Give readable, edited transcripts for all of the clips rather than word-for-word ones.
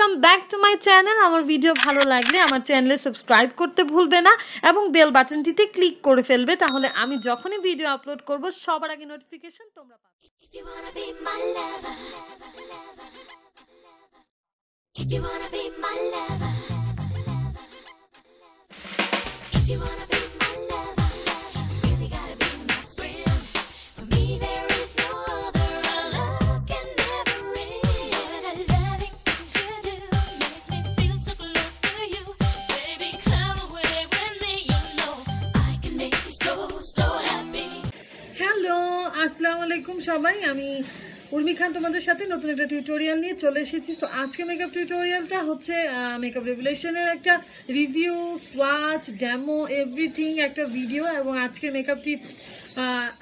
Welcome back to my channel. আমার video ভালো লাগলে আমার চ্যানেলে সাবস্ক্রাইব করতে ভুলবে না এবং বেল বাটনটিতে ক্লিক করে ফেলবে, তাহলে আমি যখনই ভিডিও আপলোড করব সবার আগে নোটিফিকেশন তোমরা পাবে। If you wanna be my lover, if you wanna be my lover, if you wanna be my lover, you really gotta be my friend. For me there is no other, our love can never end. The loving things you do makes me feel so close to you. Baby, come away with me, you know I can make you so happy. Hello, আসসালামু আলাইকুম সবাই। আমি উর্মি খান তোমাদের সাথে নতুন একটা tutorial নিয়ে চলে এসেছি। সো আজকে মেকআপ টিউটোরিয়ালটা হচ্ছে মেকআপ রেভুলেশনের একটা রিভিউ, সোয়াচ, ডেমো, এভরিথিং একটা ভিডিও। এবং আজকের মেকআপটি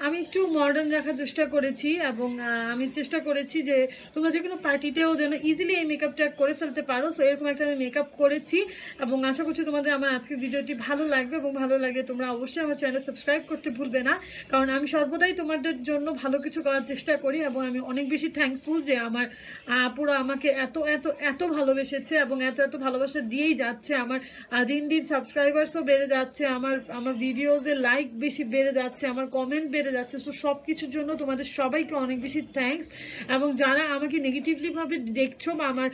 আমি একটু মডার্ন রাখার চেষ্টা করেছি এবং আমি চেষ্টা করেছি যে তোমরা যে কোনো পার্টিতেও যেন ইজিলি এই মেকআপটা করে ফেলতে পারো। সো এরকম একটা আমি মেকআপ করেছি এবং আশা করছি তোমাদের আমার আজকের ভিডিওটি ভালো লাগবে, এবং ভালো লাগলে তোমরা অবশ্যই আমার চ্যানেল সাবস্ক্রাইব করতে ভুলবে না, কারণ আমি সর্বদাই তোমাদের জন্য ভালো কিছু করার চেষ্টা করি। এবং আমি অনেক বেশি থ্যাঙ্কফুল যে আমার পুরো আমাকে এত এত এত ভালোবেসেছে এবং এত এত ভালোবাসা দিয়েই যাচ্ছে। আমার দিন দিন সাবস্ক্রাইবার্সও বেড়ে যাচ্ছে, আমার ভিডিওজে লাইক বেশি বেড়ে যাচ্ছে, আমার কমেন্ট বেড়ে যাচ্ছে। সো সব কিছুর জন্য তোমাদের সবাইকে অনেক বেশি থ্যাঙ্কস। এবং যারা আমাকে নেগেটিভলিভাবে দেখছো বা আমার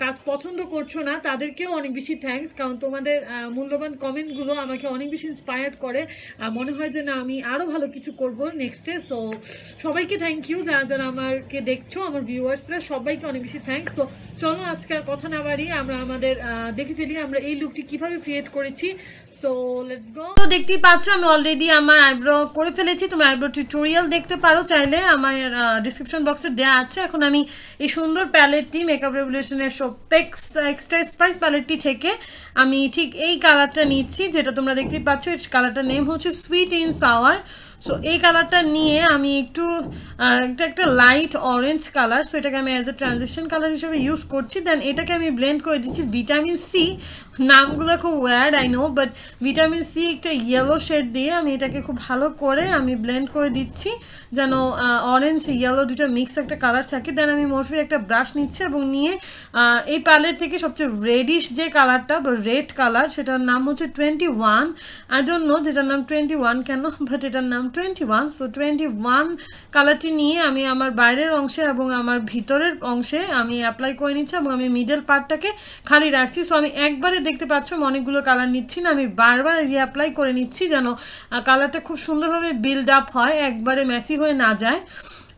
কাজ পছন্দ করছো না তাদেরকেও অনেক বেশি থ্যাঙ্কস, কারণ তোমাদের মূল্যবান কমেন্টগুলো আমাকে অনেক বেশি ইন্সপায়ার্ড করে। মনে হয় যে না, আমি আরও ভালো কিছু করবো নেক্সটে। সো সবাইকে থ্যাংক ইউ, যারা যারা আমাকে দেখছো, আমার ভিউয়ার্সরা সবাইকে অনেক বেশি থ্যাঙ্কস। সো চলো আজকে আর কথা না বাড়িয়ে আমরা আমাদের দেখে ফেলি আমরা এই লুকটি কিভাবে ক্রিয়েট করেছি। So let's go. তো দেখতেই পাচ্ছ আমি অলরেডি আমার আইব্রো করে ফেলেছি। তুমি আইব্রো টিউটোরিয়াল দেখতে পারো চাইলে, আমার ডিসক্রিপশন বক্সে দেওয়া আছে। এখন আমি এই সুন্দর প্যালেটটি মেকআপ রেভুলেশনের শোপেক্স এক্সট্রা স্পাইস প্যালেটটি থেকে আমি ঠিক এই কালারটা নিচ্ছি, যেটা তোমরা দেখতেই পাচ্ছ। এই কালারটার নেম হচ্ছে সুইট ইন সাওয়ার। সো এই কালারটা নিয়ে আমি একটু একটা লাইট অরেঞ্জ কালার, সো এটাকে আমি অ্যাজ এ ট্রানজিশন কালার হিসেবে ইউজ করছি। দেন এটাকে আমি ব্লেন্ড করে দিচ্ছি ভিটামিন সি, নামগুলো খুব weird I know, but vitamin C একটা ইয়েলো শেড দিয়ে আমি এটাকে খুব ভালো করে আমি ব্লেন্ড করে দিচ্ছি, যেন অরেঞ্জ ইয়েলো দুটো মিক্স একটা কালার থাকে। দেন আমি মরফির একটা ব্রাশ নিচ্ছি এবং নিয়ে এই প্যালেট থেকে সবচেয়ে রেডিশ যে কালারটা বা রেড কালার, সেটার নাম হচ্ছে 21। আই ডোন্ট নো যেটার নাম 21 কেন, বাট এটার নাম 21। সো 21 কালারটি নিয়ে আমি আমার বাইরের অংশে এবং আমার ভিতরের অংশে আমি অ্যাপ্লাই করে নিচ্ছি এবং আমি মিডল পার্টটাকে খালি রাখছি। সো আমি একবারে দেখতে পাচ্ছ অনেকগুলো কালার নিচ্ছি না, আমি বারবার রিঅ্যাপ্লাই করে নিচ্ছি যেন কালারটা খুব সুন্দরভাবে বিল্ড আপ হয়, একবারে মেসি হয়ে না যায়।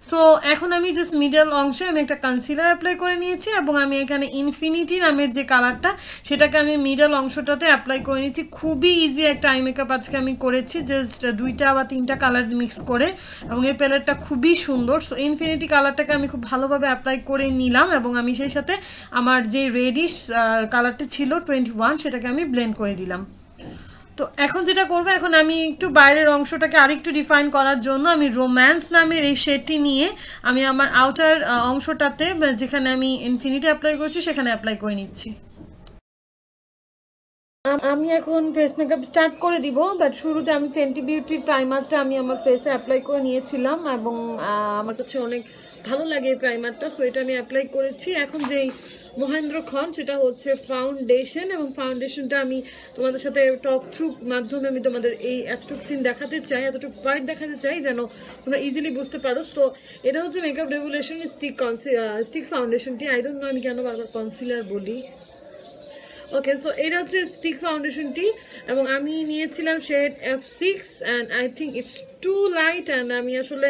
সো এখন আমি জাস্ট মিডল অংশে আমি একটা কনসিলার অ্যাপ্লাই করে নিয়েছি এবং আমি এখানে ইনফিনিটি নামের যে কালারটা সেটাকে আমি মিডল অংশটাতে অ্যাপ্লাই করে নিয়েছি। খুবই ইজি একটা আই মেকআপ আজকে আমি করেছি, জাস্ট 2টা বা 3টা কালার মিক্স করে, এবং এই প্যালেটটা খুবই সুন্দর। সো ইনফিনিটি কালারটাকে আমি খুব ভালোভাবে অ্যাপ্লাই করে নিলাম এবং আমি সেই সাথে আমার যে রেডিশ কালারটি ছিল 21 সেটাকে আমি ব্লেন্ড করে দিলাম। তো এখন যেটা করবো, এখন আমি একটু বাইরের অংশটাকে আরেকটু ডিফাইন করার জন্য আমি রোম্যান্স নামের এই শেডটি নিয়ে আমি আমার আউটার অংশটাতে যেখানে আমি ইনফিনিটি অ্যাপ্লাই করছি সেখানে অ্যাপ্লাই করে নিচ্ছি। আমি এখন ফেস মেকআপ স্টার্ট করে দিব, বাট শুরুতে আমি ফেন্টি বিউটির প্রাইমারটা আমি আমার ফেসে অ্যাপ্লাই করে নিয়েছিলাম এবং আমার কাছে অনেক ভালো লাগে এই প্রাইমারটা। সো এটা আমি অ্যাপ্লাই করেছি। এখন যেই মহেন্দ্র খন সেটা হচ্ছে ফাউন্ডেশন, এবং ফাউন্ডেশনটা আমি তোমাদের সাথে টক থ্রু মাধ্যমে আমি তোমাদের এই এতটুকু সিন দেখাতে চাই, এতটুকু পার্ট দেখাতে চাই যেন তোমরা ইজিলি বুঝতে পারো। তো এটা হচ্ছে মেকআপ রেভুলেশন স্টিক ফাউন্ডেশনটি। আই ডোন্ট নো আমি কেন বারবার কনসিলার বলি। ওকে, সো এটা হচ্ছে স্টিক ফাউন্ডেশনটি এবং আমি নিয়েছিলাম shade F6 and I think it's too light. And আমি আসলে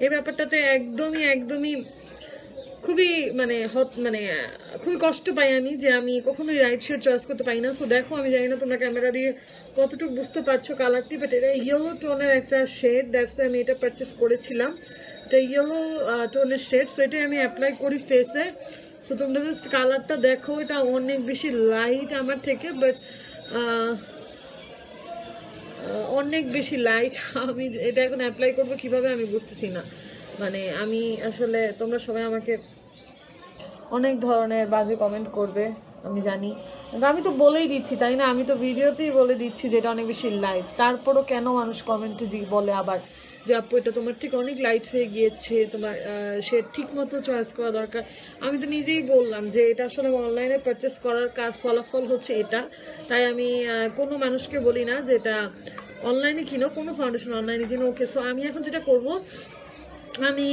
এই ব্যাপারটাতে একদমই খুবই খুবই কষ্ট পাই আমি, যে আমি কখনোই রাইট শেড চয়েস করতে পারি না। সো দেখো, আমি জানি না তোমরা ক্যামেরা দিয়ে কতটুকু বুঝতে পারছো কালারটি, বাট এটা ইয়েলো টোনের একটা শেড, দ্যাটস আমি এটা পারচেস করেছিলাম। এটা ইয়েলো টোনের শেড। সো এটাই আমি অ্যাপ্লাই করি ফেসে। তো তোমরা জাস্ট কালারটা দেখো, এটা অনেক বেশি লাইট আমার থেকে, বাট অনেক বেশি লাইট। আমি এটা এখন অ্যাপ্লাই করবো কিভাবে আমি বুঝতেছি না। আমি আসলে তোমরা সবাই আমাকে অনেক ধরনের বাজে কমেন্ট করবে আমি জানি, আমি তো বলেই দিচ্ছি তাই না, আমি তো ভিডিওতেই বলে দিচ্ছি যে এটা অনেক বেশি লাইট, তারপরও কেন মানুষ কমেন্টে বলে আবার যে আপু এটা তোমার ঠিক অনেক লাইট হয়ে গিয়েছে, তোমার শেড ঠিক মতো চয়েস করা দরকার। আমি তো নিজেই বললাম যে এটা আসলে অনলাইনে পারচেস করার কাজ ফলাফল হচ্ছে এটা। তাই আমি কোনো মানুষকে বলি না যে এটা অনলাইনে কিনো, কোনো ফাউন্ডেশন অনলাইনে কিনো। ওকে, সো আমি এখন যেটা করবো, আমি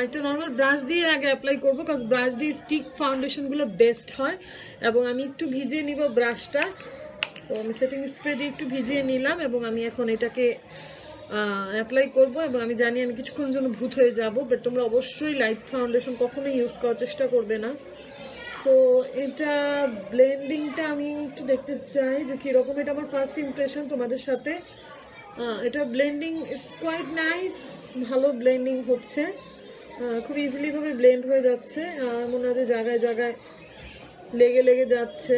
একটা নর্মাল ব্রাশ দিয়ে আগে অ্যাপ্লাই করবো, কারণ ব্রাশ দিয়ে স্টিক ফাউন্ডেশনগুলো বেস্ট হয়। এবং আমি একটু ভিজিয়ে নিব ব্রাশটা। সো আমি সেটিং স্প্রে দিয়ে একটু ভিজিয়ে নিলাম এবং আমি এখন এটাকে অ্যাপ্লাই করব। এবং আমি জানি আমি কিছুক্ষণ জন্য ভূত হয়ে যাব, বাট তোমরা অবশ্যই লাইট ফাউন্ডেশন কখনোই ইউজ করার চেষ্টা করবে না। সো এটা ব্লেন্ডিংটা আমি একটু দেখতে চাই যে কীরকম। এটা আমার ফার্স্ট ইমপ্রেশন তোমাদের সাথে। এটা ব্লেন্ডিং ইটস কোয়াইট নাইস, ভালো ব্লেন্ডিং হচ্ছে, খুব ইজিলিভাবে ব্লেন্ড হয়ে যাচ্ছে, মনে হয় জায়গায় জায়গায় লেগে লেগে যাচ্ছে।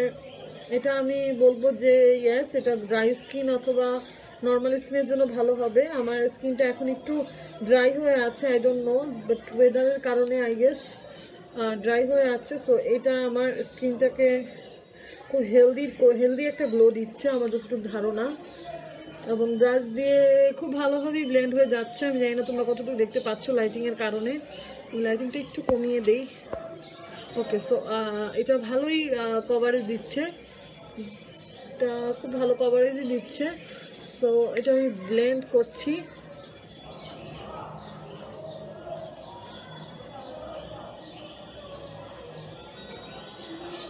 এটা আমি বলবো যে ইয়েস, এটা ড্রাই স্কিন অথবা নর্মাল স্কিনের জন্য ভালো হবে। আমার স্কিনটা এখন একটু ড্রাই হয়ে আছে, আই ডোন্ট নো, বাট ওয়েদারের কারণে আই গেস ড্রাই হয়ে আছে। সো এটা আমার স্কিনটাকে খুব হেলদি একটা গ্লো দিচ্ছে আমার যতটুকু ধারণা। এবং ব্রাশ দিয়ে খুব ভালোভাবেই ব্লেন্ড হয়ে যাচ্ছে। আমি জানি না তোমরা কতটুকু দেখতে পাচ্ছ লাইটিংয়ের কারণে, লাইটিংটা একটু কমিয়ে দেই। ওকে, সো এটা ভালোই কভারেজ দিচ্ছে, এটা খুব ভালো কভারেজই দিচ্ছে। সো এটা আমি ব্লেন্ড করছি।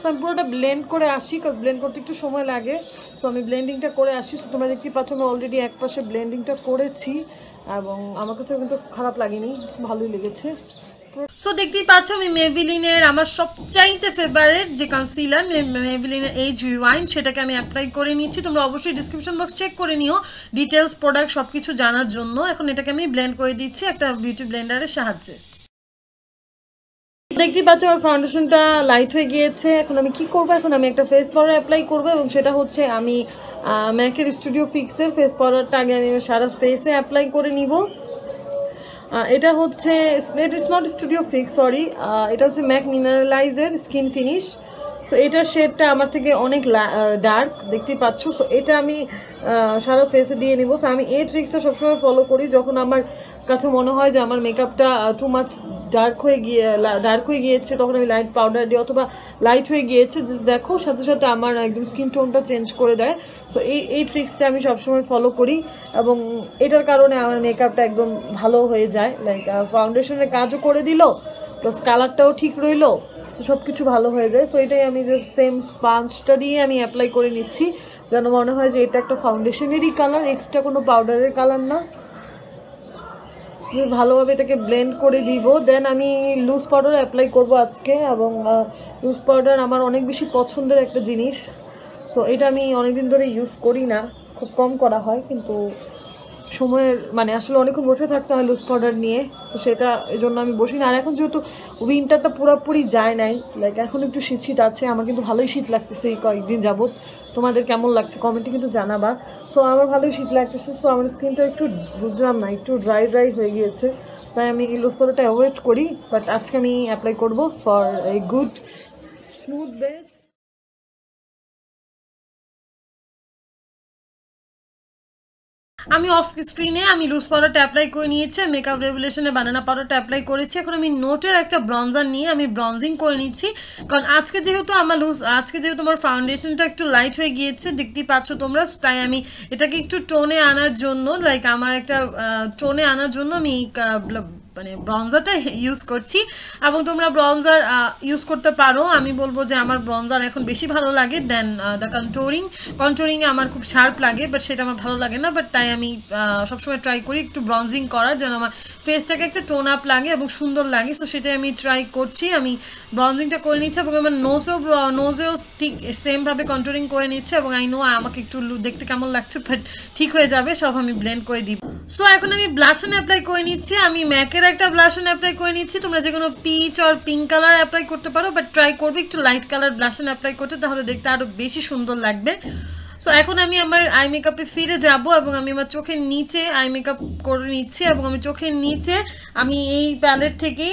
আমি পুরোটা ব্লেন্ড করে আসি, কারণ ব্লেন্ড করতে একটু সময় লাগে। সো আমি ব্লেন্ডিংটা করে আসি। সো তোমরা দেখতে পাচ্ছ আমি অলরেডি এক পাশে ব্লেন্ডিংটা করেছি এবং আমার কাছে কিন্তু খারাপ লাগেনি, ভালোই লেগেছে। সো দেখতেই পাচ্ছ আমি মেভিলিনের আমার সবচাইতে ফেভারিট যে কনসিলার মেভিলিনের এজ রিওয়াইন্ড, সেটাকে আমি অ্যাপ্লাই করে নিচ্ছি। তোমরা অবশ্যই ডিসক্রিপশন বক্স চেক করে নিও ডিটেলস, প্রোডাক্ট সব কিছু জানার জন্য। এখন এটাকে আমি ব্লেন্ড করে দিচ্ছি একটা বিউটি ব্লেন্ডারের সাহায্যে। দেখতেই পাচ্ছ আমার ফাউন্ডেশনটা লাইট হয়ে গিয়েছে। এখন আমি কি করব, এখন আমি একটা ফেস পাউডার অ্যাপ্লাই করবো এবং সেটা হচ্ছে আমি ম্যাকের স্টুডিও ফিক্সের ফেস পাউডারটা আগে আমি সারা ফেসে অ্যাপ্লাই করে নিব। এটা হচ্ছে it's not studio fix, sorry, এটা হচ্ছে ম্যাক মিনারেলাইজের স্কিন ফিনিশ। সো এটার শেডটা আমার থেকে অনেক ডার্ক, দেখতেই পাচ্ছ। সো এটা আমি সারা ফেসে দিয়ে নিব। সো আমি এই ট্রিক্সটা সবসময় ফলো করি যখন আমার কাছে মনে হয় যে আমার মেকআপটা টু মাচ ডার্ক হয়ে গিয়েছে, তখন আমি লাইট পাউডার দিই, অথবা লাইট হয়ে গিয়েছে জাস্ট দেখো সাথে সাথে আমার একদম স্কিন টোনটা চেঞ্জ করে দেয়। সো এই ট্রিক্সটা আমি সবসময় ফলো করি এবং এটার কারণে আমার মেকআপটা একদম ভালো হয়ে যায়। লাইক ফাউন্ডেশনের কাজও করে দিল, প্লাস কালারটাও ঠিক রইলো, সব কিছু ভালো হয়ে যায়। সো এটাই আমি যে সেম স্পাঞ্জটা দিয়ে আমি অ্যাপ্লাই করে নিচ্ছি, যেন মনে হয় যে এটা একটা ফাউন্ডেশনেরই কালার, এক্সট্রা কোনো পাউডারের কালার না। ভালোভাবে এটাকে ব্লেন্ড করে দিব। দেন আমি লুজ পাউডার অ্যাপ্লাই করব আজকে, এবং লুজ পাউডার আমার অনেক বেশি পছন্দের একটা জিনিস। সো এটা আমি অনেকদিন ধরে ইউজ করি না, খুব কম করা হয়, কিন্তু সময়ের মানে আসলে অনেকক্ষণ বসে থাকতে হয় লুজ পাউডার নিয়ে। তো সেটা এই জন্য আমি বসি না। আর এখন যেহেতু উইন্টারটা পুরোপুরি যায় নাই, লাইক এখন একটু শীত শীত আছে, আমার কিন্তু ভালোই শীত লাগতেছে এই কয়েকদিন যাবত। তোমাদের কেমন লাগছে কমেন্টে কিন্তু জানাবা। সো আমার ভালোই শীত লাগতেছে। সো আমার স্কিনটা একটু বুঝলাম না একটু ড্রাই হয়ে গিয়েছে, তাই আমি এই লুজ পাউডারটা অ্যাভয়েড করি। বাট আজকে আমি অ্যাপ্লাই করবো for a good smooth base. আমি অফ স্ক্রিনে আমি লুজ পাউডারটা অ্যাপ্লাই করে নিয়েছি, মেকআপ রেভলিউশনের বানানা পাউডারটা অ্যাপ্লাই করেছি। এখন আমি নোটের একটা ব্রঞ্জার নিয়ে আমি ব্রঞ্জিং করে নিচ্ছি, কারণ আজকে যেহেতু আমার ফাউন্ডেশনটা একটু লাইট হয়ে গিয়েছে, দেখতেই পাচ্ছ তোমরা। তাই আমি এটাকে একটু টোনে আনার জন্য, লাইক আমার একটা টোনে আনার জন্য আমি মানে ব্রঞ্জারটা ইউজ করছি। এবং তোমরা ব্রঞ্জার ইউজ করতে পারো, আমি বলবো যে আমার ব্রঞ্জার এখন বেশি ভালো লাগে দেন দ্য কন্ট্রোরিংয়ে আমার খুব শার্প লাগে, বাট সেটা আমার ভালো লাগে না। বাট তাই আমি সবসময় ট্রাই করি একটু ব্রঞ্জিং করার, যেন আমার ফেসটাকে একটা টোন আপ লাগে এবং সুন্দর লাগে। সো সেটাই আমি ট্রাই করছি, আমি ব্রঞ্জিংটা করে নিচ্ছি এবং আমার নোজেও ঠিক সেমভাবে কন্ট্রোরিং করে নিচ্ছে। এবং আই নো আমাকে একটু দেখতে কেমন লাগছে, বাট ঠিক হয়ে যাবে, সব আমি ব্লেন্ড করে দিব। সো এখন আমি ব্লাশন অ্যাপ্লাই করে নিচ্ছি, আমি ম্যাকের একটা ব্লাশন অ্যাপ্লাই করে নিচ্ছি। তোমরা যে কোনো পিচ আর পিঙ্ক কালার অ্যাপ্লাই করতে পারো, বাট ট্রাই করবে একটু লাইট কালার ব্লাশন অ্যাপ্লাই করতে, তাহলে দেখতে আরও বেশি সুন্দর লাগবে। সো এখন আমি আমার আই মেকআপে ফিরে যাব এবং আমি আমার চোখের নিচে আই মেকআপ করে নিচ্ছি এবং আমি চোখের নিচে আমি এই প্যালেট থেকে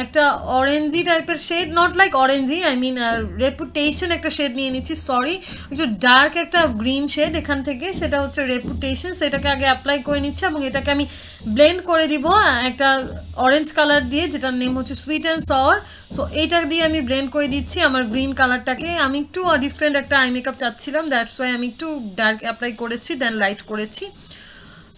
একটা অরেঞ্জি টাইপের shade, not like orangey, I mean reputation একটা শেড নিয়ে নিচ্ছি, সরি একটু ডার্ক একটা গ্রিন শেড এখান থেকে, সেটা হচ্ছে রেপুটেশন। সেটাকে আগে অ্যাপ্লাই করে নিচ্ছি এবং এটাকে আমি ব্লেন্ড করে দিব একটা অরেঞ্জ কালার দিয়ে, যেটার নেম হচ্ছে সুইট অ্যান্ড সাওয়ার। সো এইটা দিয়ে আমি ব্লেন্ড করে দিচ্ছি আমার গ্রিন কালারটাকে। আমি একটু ডিফারেন্ট একটা আই মেকআপ চাচ্ছিলাম, দ্যাটস ওয়াই আমি একটু ডার্ক অ্যাপ্লাই করেছি, দেন লাইট করেছি।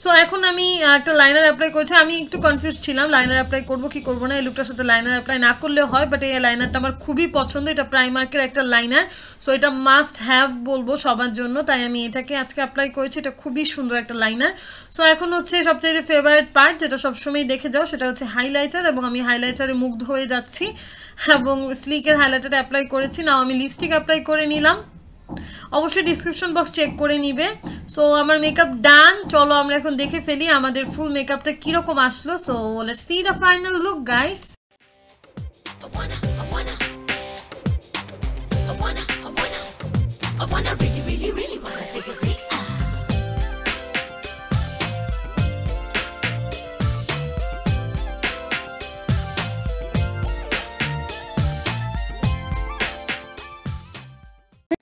সো এখন আমি একটা লাইনার অ্যাপ্লাই করেছি। আমি একটু কনফিউজ ছিলাম লাইনার অ্যাপ্লাই করবো কি করবো না, এই লুকটার সাথে লাইনার অ্যাপ্লাই না করলেও হয়, বাট এই লাইনারটা আমার খুবই পছন্দ। এটা প্রাইমার্কের একটা লাইনার, সো এটা মাস্ট হ্যাভ বলবো সবার জন্য, তাই আমি এটাকে আজকে অ্যাপ্লাই করেছি। এটা খুবই সুন্দর একটা লাইনার। সো এখন হচ্ছে সবচেয়ে ফেভারিট পার্ট, যেটা সবসময় দেখে যাও, সেটা হচ্ছে হাইলাইটার, এবং আমি হাইলাইটারে মুগ্ধ হয়ে যাচ্ছি এবং স্লিকের হাইলাইটারটা অ্যাপ্লাই করেছি। নাও আমি লিপস্টিক অ্যাপ্লাই করে নিলাম, অবশ্যই ডিসক্রিপশন বক্স চেক করে নিবে। সো আমার মেকআপ ডান, চলো আমরা এখন দেখে ফেলি আমাদের ফুল মেকআপটা কিরকম আসলো। So let's see the final look guys. Really wanna take a seat.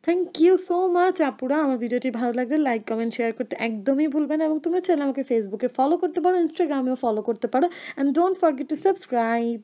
Thank you so much আপুরা। আমার ভিডিওটি ভালো লাগলে লাইক কমেন্ট শেয়ার করতে একদমই ভুলবেন, এবং তোমরা চাইলে আমাকে ফেসবুকে ফলো করতে পারো, ইনস্টাগ্রামেও ফলো করতে পারো, and don't forget to subscribe.